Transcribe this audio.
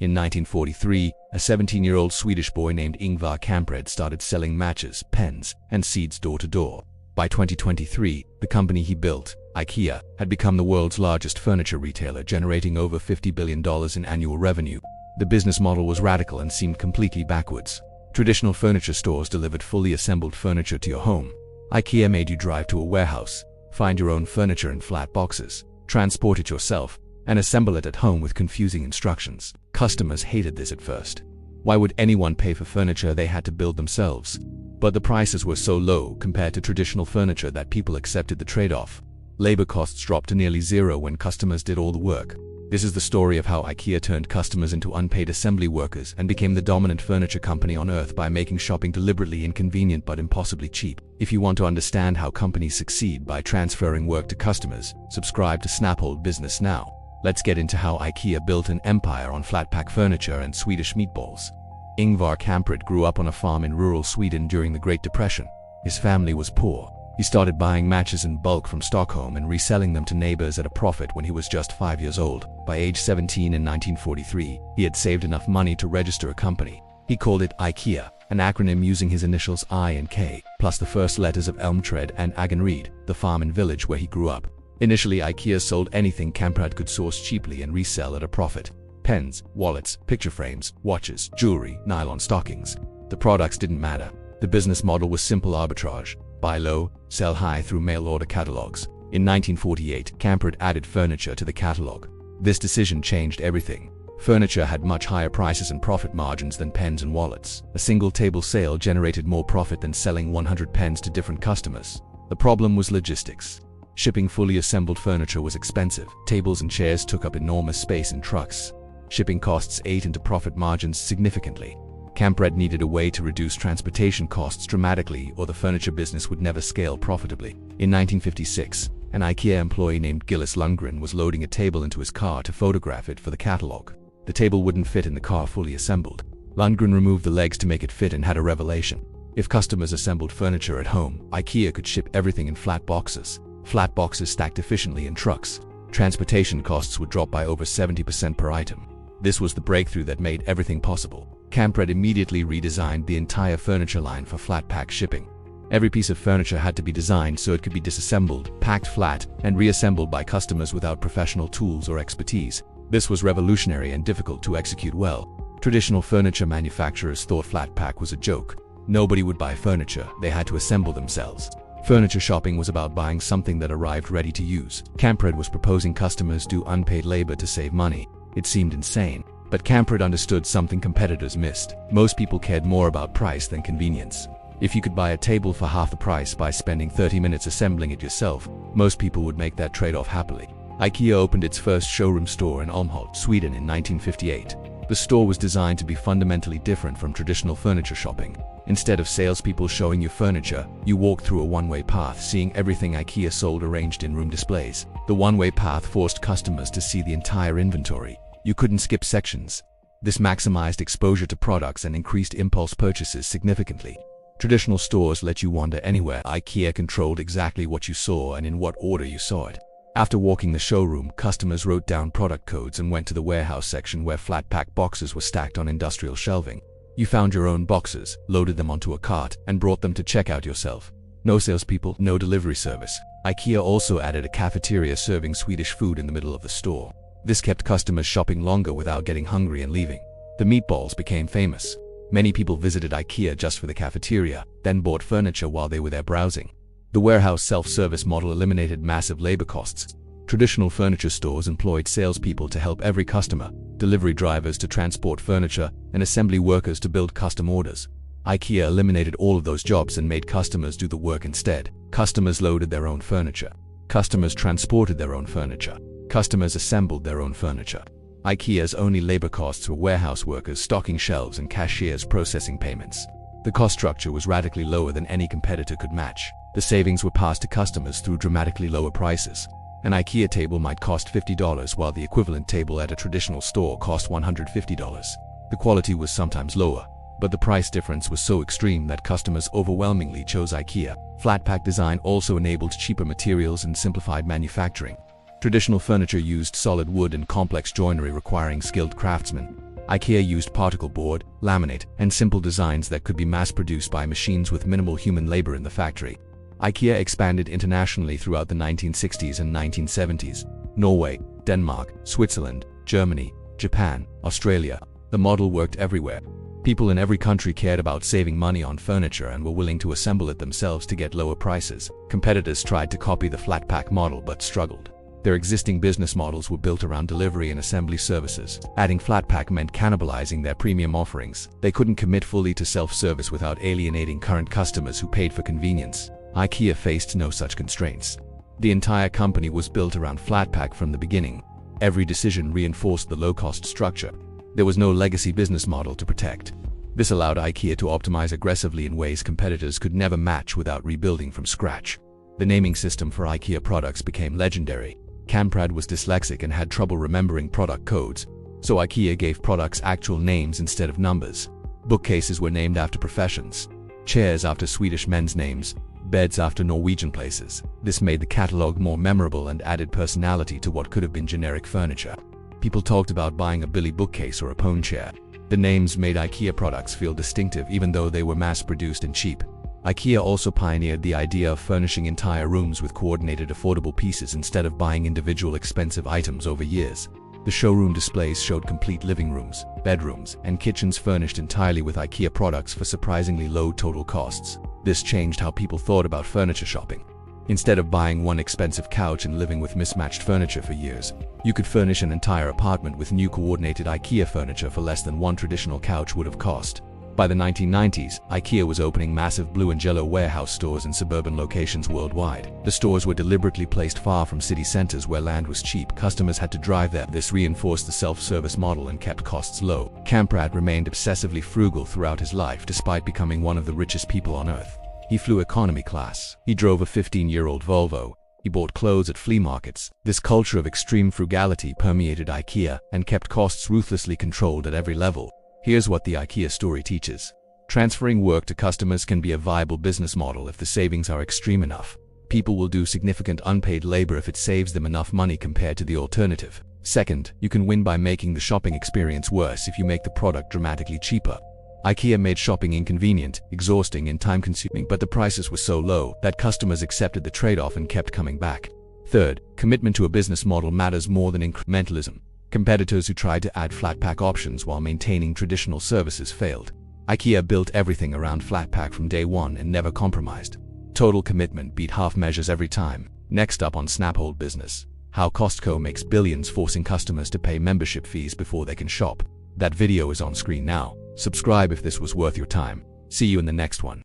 In 1943, a 17-year-old Swedish boy named Ingvar Kamprad started selling matches, pens, and seeds door to door. By 2023, the company he built, IKEA, had become the world's largest furniture retailer, generating over $50 billion in annual revenue. The business model was radical and seemed completely backwards. Traditional furniture stores delivered fully assembled furniture to your home. IKEA made you drive to a warehouse, find your own furniture in flat boxes, transport it yourself, and assemble it at home with confusing instructions. Customers hated this at first. Why would anyone pay for furniture they had to build themselves? But the prices were so low compared to traditional furniture that people accepted the trade-off. Labor costs dropped to nearly zero when customers did all the work. This is the story of how IKEA turned customers into unpaid assembly workers and became the dominant furniture company on earth by making shopping deliberately inconvenient but impossibly cheap. If you want to understand how companies succeed by transferring work to customers, subscribe to SnapOldBusiness now. Let's get into how IKEA built an empire on flat-pack furniture and Swedish meatballs. Ingvar Kamprad grew up on a farm in rural Sweden during the Great Depression. His family was poor. He started buying matches in bulk from Stockholm and reselling them to neighbors at a profit when he was just 5 years old. By age 17 in 1943, he had saved enough money to register a company. He called it IKEA, an acronym using his initials I and K, plus the first letters of Elmträd and Agenred, the farm and village where he grew up. Initially, IKEA sold anything Kamprad could source cheaply and resell at a profit. Pens, wallets, picture frames, watches, jewelry, nylon stockings. The products didn't matter. The business model was simple arbitrage. Buy low, sell high through mail-order catalogs. In 1948, Kamprad added furniture to the catalog. This decision changed everything. Furniture had much higher prices and profit margins than pens and wallets. A single table sale generated more profit than selling 100 pens to different customers. The problem was logistics. Shipping fully assembled furniture was expensive. Tables and chairs took up enormous space in trucks. Shipping costs ate into profit margins significantly. Kamprad needed a way to reduce transportation costs dramatically, or the furniture business would never scale profitably. In 1956, an IKEA employee named Gillis Lundgren was loading a table into his car to photograph it for the catalog. The table wouldn't fit in the car fully assembled. Lundgren removed the legs to make it fit and had a revelation. If customers assembled furniture at home, IKEA could ship everything in flat boxes. Flat boxes stacked efficiently in trucks. Transportation costs would drop by over 70% per item. This was the breakthrough that made everything possible. Kamprad immediately redesigned the entire furniture line for flat-pack shipping. Every piece of furniture had to be designed so it could be disassembled, packed flat, and reassembled by customers without professional tools or expertise. This was revolutionary and difficult to execute well. Traditional furniture manufacturers thought flat-pack was a joke. Nobody would buy furniture, they had to assemble themselves. Furniture shopping was about buying something that arrived ready to use. Kamprad was proposing customers do unpaid labor to save money. It seemed insane. But Kamprad understood something competitors missed. Most people cared more about price than convenience. If you could buy a table for half the price by spending 30 minutes assembling it yourself, most people would make that trade-off happily. IKEA opened its first showroom store in Älmhult, Sweden in 1958. The store was designed to be fundamentally different from traditional furniture shopping. Instead of salespeople showing you furniture, you walked through a one-way path, seeing everything IKEA sold arranged in room displays. The one-way path forced customers to see the entire inventory. You couldn't skip sections. This maximized exposure to products and increased impulse purchases significantly. Traditional stores let you wander anywhere. IKEA controlled exactly what you saw and in what order you saw it. After walking the showroom, customers wrote down product codes and went to the warehouse section where flat-pack boxes were stacked on industrial shelving. You found your own boxes, loaded them onto a cart, and brought them to checkout yourself. No salespeople, no delivery service. IKEA also added a cafeteria serving Swedish food in the middle of the store. This kept customers shopping longer without getting hungry and leaving. The meatballs became famous. Many people visited IKEA just for the cafeteria, then bought furniture while they were there browsing. The warehouse self-service model eliminated massive labor costs. Traditional furniture stores employed salespeople to help every customer, delivery drivers to transport furniture, and assembly workers to build custom orders. IKEA eliminated all of those jobs and made customers do the work instead. Customers loaded their own furniture. Customers transported their own furniture. Customers assembled their own furniture. IKEA's only labor costs were warehouse workers stocking shelves and cashiers processing payments. The cost structure was radically lower than any competitor could match. The savings were passed to customers through dramatically lower prices. An IKEA table might cost $50 while the equivalent table at a traditional store cost $150. The quality was sometimes lower, but the price difference was so extreme that customers overwhelmingly chose IKEA. Flat-pack design also enabled cheaper materials and simplified manufacturing. Traditional furniture used solid wood and complex joinery requiring skilled craftsmen. IKEA used particle board, laminate, and simple designs that could be mass-produced by machines with minimal human labor in the factory. IKEA expanded internationally throughout the 1960s and 1970s. Norway, Denmark, Switzerland, Germany, Japan, Australia. The model worked everywhere. People in every country cared about saving money on furniture and were willing to assemble it themselves to get lower prices. Competitors tried to copy the flat pack model but struggled. Their existing business models were built around delivery and assembly services. Adding flat pack meant cannibalizing their premium offerings. They couldn't commit fully to self-service without alienating current customers who paid for convenience. IKEA faced no such constraints. The entire company was built around flat pack from the beginning. Every decision reinforced the low-cost structure. There was no legacy business model to protect. This allowed IKEA to optimize aggressively in ways competitors could never match without rebuilding from scratch. The naming system for IKEA products became legendary. Kamprad was dyslexic and had trouble remembering product codes, so IKEA gave products actual names instead of numbers. Bookcases were named after professions, chairs after Swedish men's names, beds after Norwegian places. This made the catalog more memorable and added personality to what could have been generic furniture. People talked about buying a Billy bookcase or a Pone chair. The names made IKEA products feel distinctive even though they were mass-produced and cheap. IKEA also pioneered the idea of furnishing entire rooms with coordinated affordable pieces instead of buying individual expensive items over years. The showroom displays showed complete living rooms, bedrooms, and kitchens furnished entirely with IKEA products for surprisingly low total costs. This changed how people thought about furniture shopping. Instead of buying one expensive couch and living with mismatched furniture for years, you could furnish an entire apartment with new coordinated IKEA furniture for less than one traditional couch would have cost. By the 1990s, IKEA was opening massive blue and yellow warehouse stores in suburban locations worldwide. The stores were deliberately placed far from city centers where land was cheap. Customers had to drive there. This reinforced the self-service model and kept costs low. Kamprad remained obsessively frugal throughout his life despite becoming one of the richest people on earth. He flew economy class. He drove a 15-year-old Volvo. He bought clothes at flea markets. This culture of extreme frugality permeated IKEA and kept costs ruthlessly controlled at every level. Here's what the IKEA story teaches. Transferring work to customers can be a viable business model if the savings are extreme enough. People will do significant unpaid labor if it saves them enough money compared to the alternative. Second, you can win by making the shopping experience worse if you make the product dramatically cheaper. IKEA made shopping inconvenient, exhausting, and time-consuming, but the prices were so low that customers accepted the trade-off and kept coming back. Third, commitment to a business model matters more than incrementalism. Competitors who tried to add flat-pack options while maintaining traditional services failed. IKEA built everything around flat-pack from day one and never compromised. Total commitment beat half measures every time. Next up on SnapOldBusiness, how Costco makes billions forcing customers to pay membership fees before they can shop. That video is on screen now. Subscribe if this was worth your time. See you in the next one.